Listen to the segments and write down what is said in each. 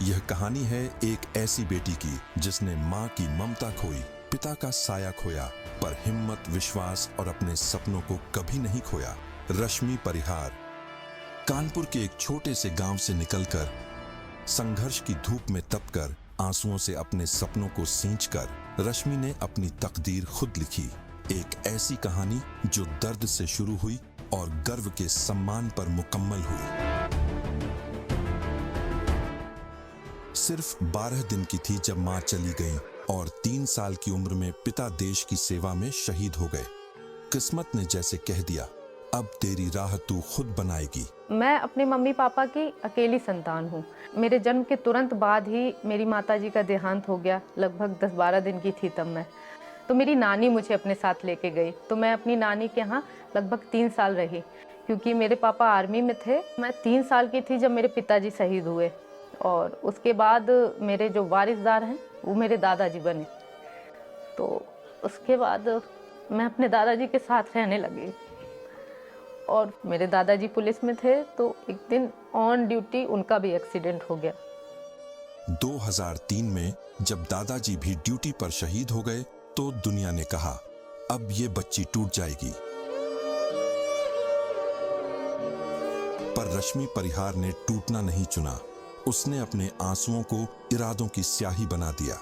यह कहानी है एक ऐसी बेटी की जिसने माँ की ममता खोई, पिता का साया खोया, पर हिम्मत, विश्वास और अपने सपनों को कभी नहीं खोया। रश्मि परिहार कानपुर के एक छोटे से गांव से निकलकर, संघर्ष की धूप में तपकर, आंसुओं से अपने सपनों को सींचकर रश्मि ने अपनी तकदीर खुद लिखी। एक ऐसी कहानी जो दर्द से शुरू हुई और गर्व के सम्मान पर मुकम्मल हुई। सिर्फ 12 दिन की थी जब मां चली गई और 3 साल की उम्र में पिता देश की सेवा में शहीद हो गए। किस्मत ने जैसे कह दिया, अब तेरी राह तू खुद बनाएगी। मैं अपने मम्मी पापा की अकेली संतान हूँ। मेरे जन्म के तुरंत बाद ही मेरी माताजी का देहांत हो गया। लगभग 10-12 दिन की थी तब मैं। तो मेरी नानी मुझे अपने साथ लेके गई। तो मैं अपनी नानी के यहाँ लगभग 3 साल रही, क्योंकि मेरे पापा आर्मी में थे। मैं 3 साल की थी जब मेरे पिताजी शहीद हुए और उसके बाद मेरे जो वारिसदार हैं वो मेरे दादाजी बने। तो उसके बाद मैं अपने दादाजी के साथ रहने लगी और मेरे दादाजी पुलिस में थे। तो एक दिन ऑन ड्यूटी उनका भी एक्सीडेंट हो गया। 2003 में जब दादाजी भी ड्यूटी पर शहीद हो गए तो दुनिया ने कहा, अब ये बच्ची टूट जाएगी। पर रश्मि परिहार ने टूटना नहीं चुना। उसने अपने आंसुओं को इरादों की स्याही बना दिया।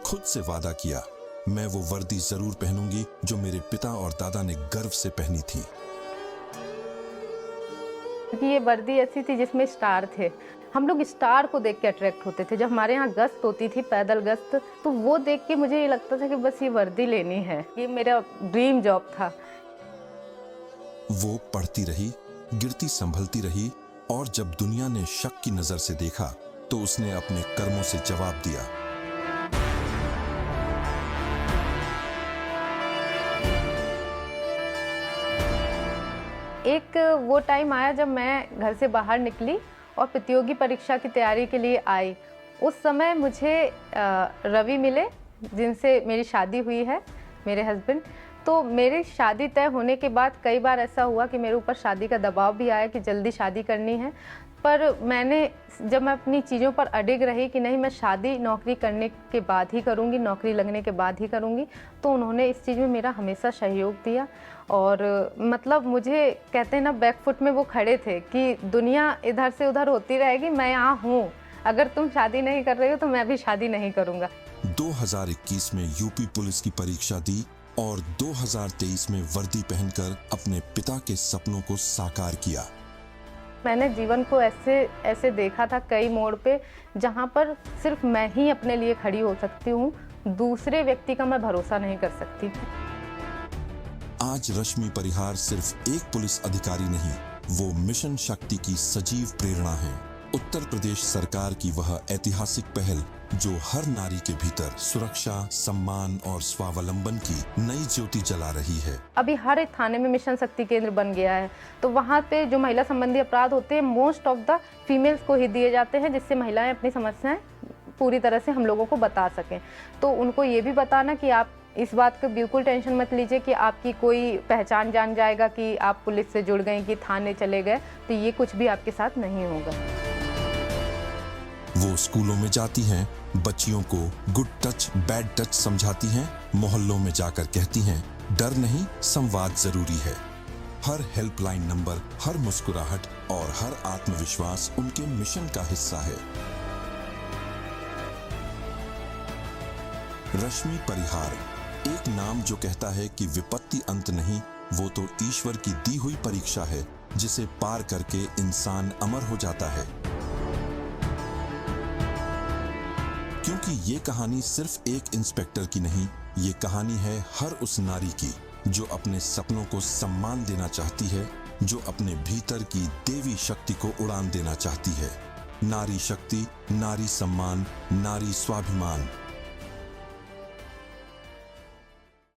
खुद से वादा किया, मैं वो वर्दी जरूर पहनूंगी जो मेरे पिता और दादा ने गर्व से पहनी थी। ये वर्दी ऐसी थी जिसमें स्टार थे। हम लोग स्टार को देख के अट्रैक्ट होते थे। जब हमारे यहाँ गश्त होती थी, पैदल गश्त, तो वो देख के मुझे ये लगता था कि बस ये वर्दी लेनी है। ये मेरा ड्रीम जॉब था। वो पढ़ती रही, गिरती संभलती रही और जब दुनिया ने शक की नजर से देखा तो उसने अपने कर्मों से जवाब दिया। एक वो टाइम आया जब मैं घर से बाहर निकली और प्रतियोगी परीक्षा की तैयारी के लिए आई। उस समय मुझे रवि मिले, जिनसे मेरी शादी हुई है, मेरे हस्बैंड। तो मेरी शादी तय होने के बाद कई बार ऐसा हुआ कि मेरे ऊपर शादी का दबाव भी आया कि जल्दी शादी करनी है। पर जब मैं अपनी चीज़ों पर अडिग रही कि नहीं, मैं शादी नौकरी करने के बाद ही करूँगी, नौकरी लगने के बाद ही करूँगी, तो उन्होंने इस चीज़ में मेरा हमेशा सहयोग दिया। और मतलब मुझे कहते हैं ना, बैकफुट में वो खड़े थे कि दुनिया इधर से उधर होती रहेगी, मैं यहाँ हूँ, अगर तुम शादी नहीं कर रहे हो तो मैं भी शादी नहीं करूँगा। 2021 में यूपी पुलिस की परीक्षा दी और 2023 में वर्दी पहनकर अपने पिता के सपनों को साकार किया। मैंने जीवन को ऐसे देखा था कई मोड़ पे, जहाँ पर सिर्फ मैं ही अपने लिए खड़ी हो सकती हूँ, दूसरे व्यक्ति का मैं भरोसा नहीं कर सकती। आज रश्मि परिहार सिर्फ एक पुलिस अधिकारी नहीं, वो मिशन शक्ति की सजीव प्रेरणा है। उत्तर प्रदेश सरकार की वह ऐतिहासिक पहल जो हर नारी के भीतर सुरक्षा, सम्मान और स्वावलंबन की नई ज्योति जला रही है। अभी हर एक थाने में मिशन शक्ति केंद्र बन गया है। तो वहाँ पे जो महिला संबंधी अपराध होते हैं, मोस्ट ऑफ द फीमेल्स को ही दिए जाते हैं, जिससे महिलाएं अपनी समस्याएं पूरी तरह से हम लोगों को बता सकें। तो उनको ये भी बताना कि आप इस बात का बिल्कुल टेंशन मत लीजिए कि आपकी कोई पहचान जान जाएगा कि आप पुलिस से जुड़ गए, कि थाने चले गए, तो ये कुछ भी आपके साथ नहीं होगा। वो स्कूलों में जाती हैं, बच्चियों को गुड टच, बैड टच समझाती हैं, मोहल्लों में जाकर कहती हैं, डर नहीं, संवाद जरूरी है। हर हेल्पलाइन नंबर, हर मुस्कुराहट और हर आत्मविश्वास उनके मिशन का हिस्सा है। रश्मि परिहार, एक नाम जो कहता है कि विपत्ति अंत नहीं, वो तो ईश्वर की दी हुई परीक्षा है, जिसे पार करके इंसान अमर हो जाता है। क्योंकि ये कहानी सिर्फ एक इंस्पेक्टर की नहीं, ये कहानी है हर उस नारी की जो अपने सपनों को सम्मान देना चाहती है, जो अपने भीतर की देवी शक्ति को उड़ान देना चाहती है। नारी शक्ति, नारी सम्मान, नारी स्वाभिमान।